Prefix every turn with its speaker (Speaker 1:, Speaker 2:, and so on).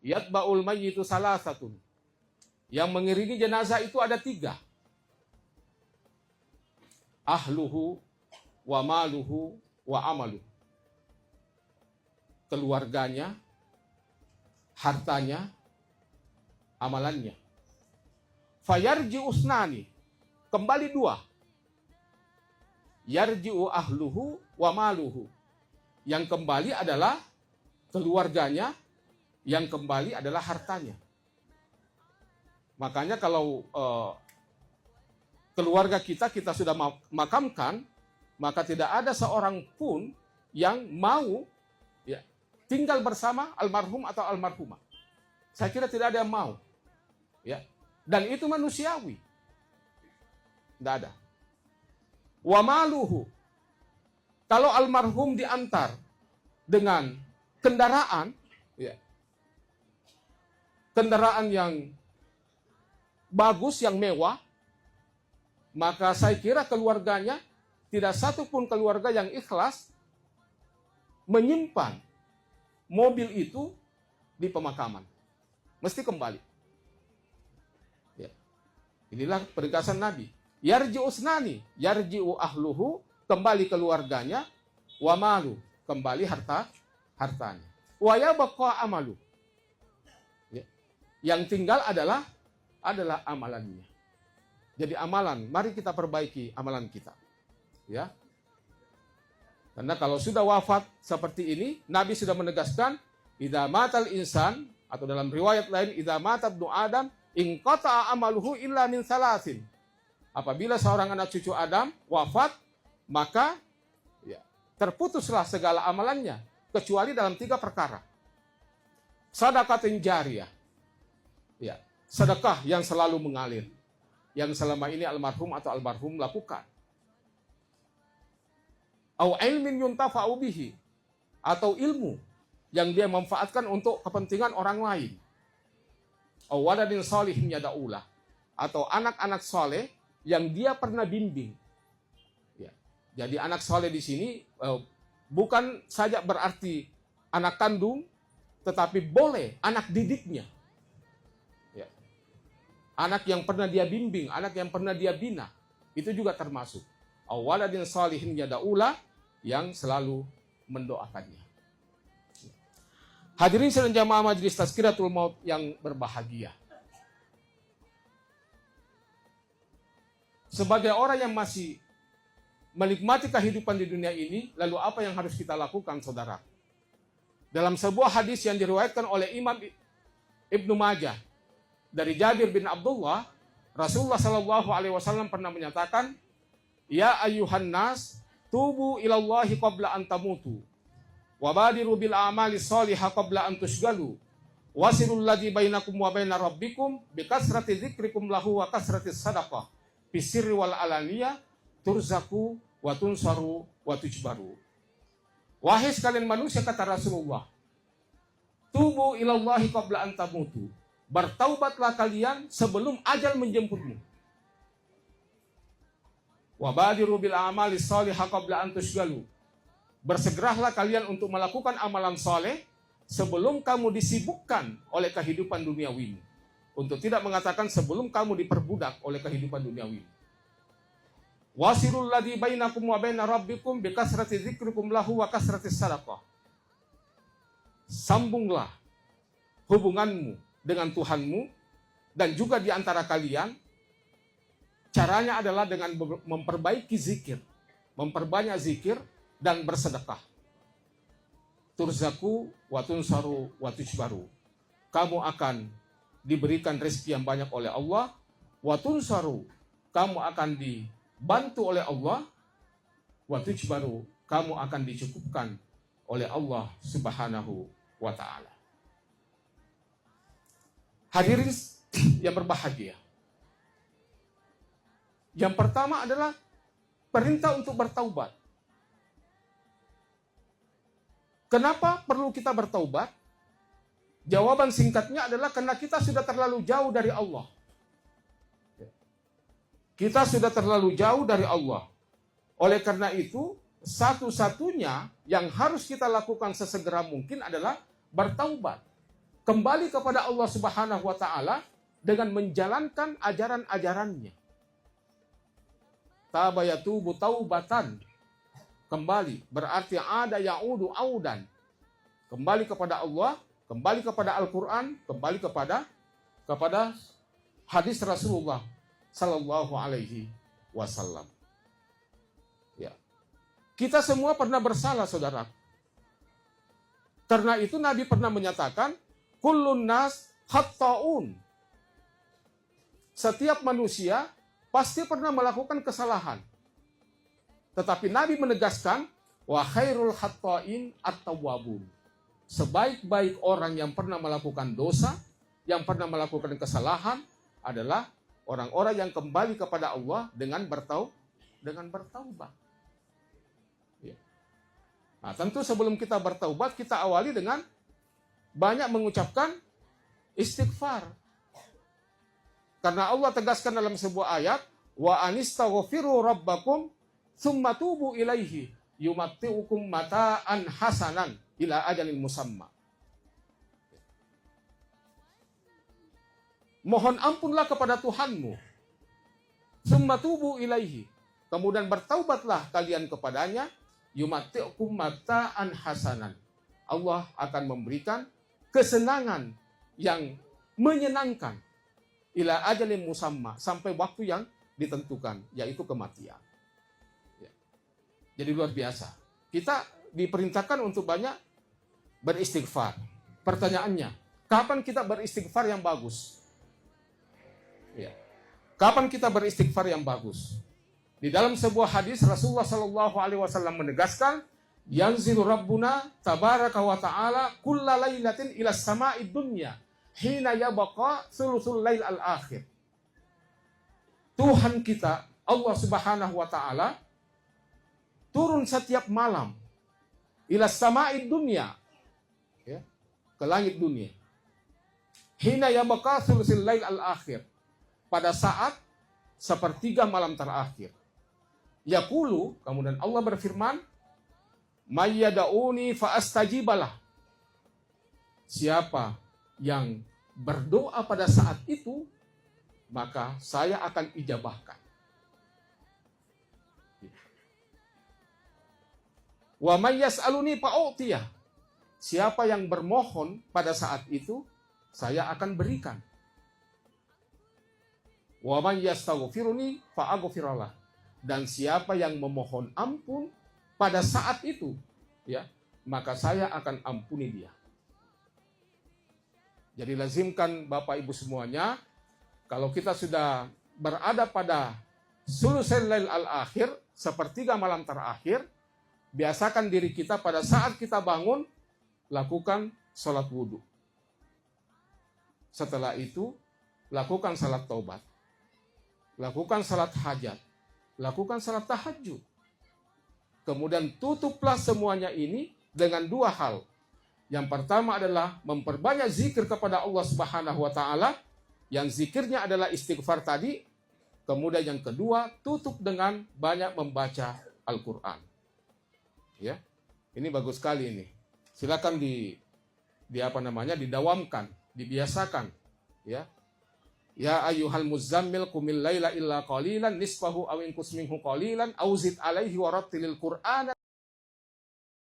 Speaker 1: Yatba'ul mayyitu salasatun. Yang mengiringi jenazah itu ada 3. Ahluhu wa maluhu wa amaluhu. Keluarganya, hartanya, amalannya. Fayarji'u usnani. Kembali 2. Yarji'u ahluhu wa maluhu. Yang kembali adalah keluarganya, yang kembali adalah hartanya. Makanya kalau keluarga kita sudah makamkan, maka tidak ada seorang pun yang mau ya, tinggal bersama almarhum atau almarhumah. Saya kira tidak ada yang mau. Ya. Dan itu manusiawi. Tidak ada. Wa maluhu. Kalau almarhum diantar dengan kendaraan, ya, kendaraan yang bagus, yang mewah, maka saya kira keluarganya, tidak satu pun keluarga yang ikhlas menyimpan mobil itu di pemakaman. Mesti kembali. Ya. Inilah penegasan Nabi. Yarji'u usnani, yarji'u ahluhu, kembali keluarganya, wa malu, kembali hartanya. Wa yabqa amalu. Ya. Yang tinggal adalah amalannya. Jadi amalan, mari kita perbaiki amalan kita. Ya. Karena kalau sudah wafat seperti ini, Nabi sudah menegaskan, idza matal insan, atau dalam riwayat lain, idza mata ibnu Adam, in qata'a amaluhu illa min salasin. Apabila seorang anak cucu Adam wafat, maka ya, terputuslah segala amalannya, kecuali dalam 3 perkara. Sadaqatin jariyah. Ya, sedekah yang selalu mengalir, yang selama ini almarhum atau almarhum lakukan. Au ilmin yuntafa'u bihi, atau ilmu yang dia manfaatkan untuk kepentingan orang lain. Au waladin sholihin yada'ulah, atau anak-anak soleh yang dia pernah bimbing. Ya. Jadi anak soleh di sini bukan saja berarti anak kandung, tetapi boleh anak didiknya. Ya. Anak yang pernah dia bimbing, anak yang pernah dia bina, itu juga termasuk. Au waladin sholihin yada'ulah, yang selalu mendoakannya. Hadirin sekalian jamaah majelis Tazkiratul Maut yang berbahagia. Sebagai orang yang masih menikmati kehidupan di dunia ini, lalu apa yang harus kita lakukan, saudara? Dalam sebuah hadis yang diriwayatkan oleh Imam Ibnu Majah dari Jabir bin Abdullah, Rasulullah SAW pernah menyatakan, ya ayyuhan nas, tubu ilallahi qabla an tamutu, wabadiru bil a'mali sholihah qabla an tushgalu, wasirul ladzi bainakum wa baina rabbikum bikasrati dzikrikum lahu wa kasrati sadaqah bisirri wal alaniyah turzaku wa tunsaru wa tujbaru. Wahai sekalian manusia, kata Rasulullah, tubu ilallahi qabla an tamutu, bertaubatlah kalian sebelum ajal menjemputmu. Wabadiru bil amali sholihah qabla an tushgalu, bersegeralah kalian untuk melakukan amalan soleh sebelum kamu disibukkan oleh kehidupan duniawi. Untuk tidak mengatakan sebelum kamu diperbudak oleh kehidupan duniawi. Wasirul ladzi bainakum wa baina rabbikum bikasrati dzikrikum lahu wa kasrati sadaqah. Sambunglah hubunganmu dengan Tuhanmu dan juga di antara kalian. Caranya adalah dengan memperbaiki zikir, memperbanyak zikir dan bersedekah. Turzaku wa tunsaru wa tujbaru. Kamu akan diberikan rezeki yang banyak oleh Allah. Wa tunsaru, kamu akan dibantu oleh Allah. Wa tujbaru, kamu akan dicukupkan oleh Allah Subhanahu wa ta'ala. Hadirin yang berbahagia, yang pertama adalah perintah untuk bertaubat. Kenapa perlu kita bertaubat? Jawaban singkatnya adalah karena kita sudah terlalu jauh dari Allah. Kita sudah terlalu jauh dari Allah. Oleh karena itu, satu-satunya yang harus kita lakukan sesegera mungkin adalah bertaubat. kembali kepada Allah Subhanahu wa taala dengan menjalankan ajaran-ajarannya. Taba yatubu taubatan. Kembali berarti ada yaudu audan. Kembali kepada Allah, kembali kepada Al-Qur'an, kembali kepada hadis Rasulullah sallallahu alaihi wasallam. Ya. Kita semua pernah bersalah, saudara. Karena itu Nabi pernah menyatakan, kullun nas khatta'un. Setiap manusia pasti pernah melakukan kesalahan. Tetapi Nabi menegaskan, wa khairul khatta'in at-tawwabun. Sebaik-baik orang yang pernah melakukan dosa, yang pernah melakukan kesalahan adalah orang-orang yang kembali kepada Allah dengan bertaubat. Ya. Nah, tentu sebelum kita bertaubat, kita awali dengan banyak mengucapkan istighfar. Karena Allah tegaskan dalam sebuah ayat, wa anistaghfiru rabbakum tsumma tubu ilaihi yumatti'ukum mata'an hasanan ila ajalin musamma. Mohon ampunlah kepada Tuhanmu. Tsumma tubu ilaihi. Kemudian bertaubatlah kalian kepadanya, yumatti'ukum mata'an hasanan. Allah akan memberikan kesenangan yang menyenangkan ila ajalin musamma, sampai waktu yang ditentukan, yaitu kematian. Ya. Jadi luar biasa. Kita diperintahkan untuk banyak beristighfar. Pertanyaannya, kapan kita beristighfar yang bagus? Ya. Kapan kita beristighfar yang bagus? Di dalam sebuah hadis Rasulullah Shallallahu Alaihi Wasallam menegaskan, yanzilu Rabbuna tabaraka wa ta'ala kulla lailatin ila sama'id dunya hina yabqa thuluthul lail al-akhir. Tuhan kita, Allah Subhanahu wa taala, turun setiap malam ila sama'id dunya, ya, ke langit dunia. Hina yabqa thuluthul lail al-akhir, pada saat sepertiga malam terakhir. Yaqulu, kemudian Allah berfirman, mayyada'uni fa'astajibalah. Siapa yang berdoa pada saat itu, maka saya akan ijabahkan. Wa may yas'aluni fa'utiyah. Siapa yang bermohon pada saat itu, saya akan berikan. Wa may yastaghfiruni fa'aghfirallah. Dan siapa yang memohon ampun pada saat itu, ya, maka saya akan ampuni dia. Jadi lazimkan Bapak Ibu semuanya, kalau kita sudah berada pada sulusul lail al-akhir, sepertiga malam terakhir, biasakan diri kita pada saat kita bangun, lakukan sholat wudhu. Setelah itu, lakukan salat taubat. Lakukan salat hajat. Lakukan salat tahajud. Kemudian tutuplah semuanya ini dengan dua hal. Yang pertama adalah memperbanyak zikir kepada Allah Subhanahu wa taala, yang zikirnya adalah istighfar tadi. Kemudian yang kedua, tutup dengan banyak membaca Al-Qur'an. Ya. Ini bagus sekali ini. Silakan didawamkan, dibiasakan, ya. Ya ayyuhal muzammil qumil laila illa qalilan nisfahu aw inqus minhu qalilan aw zid alaihi warattilil qur'ana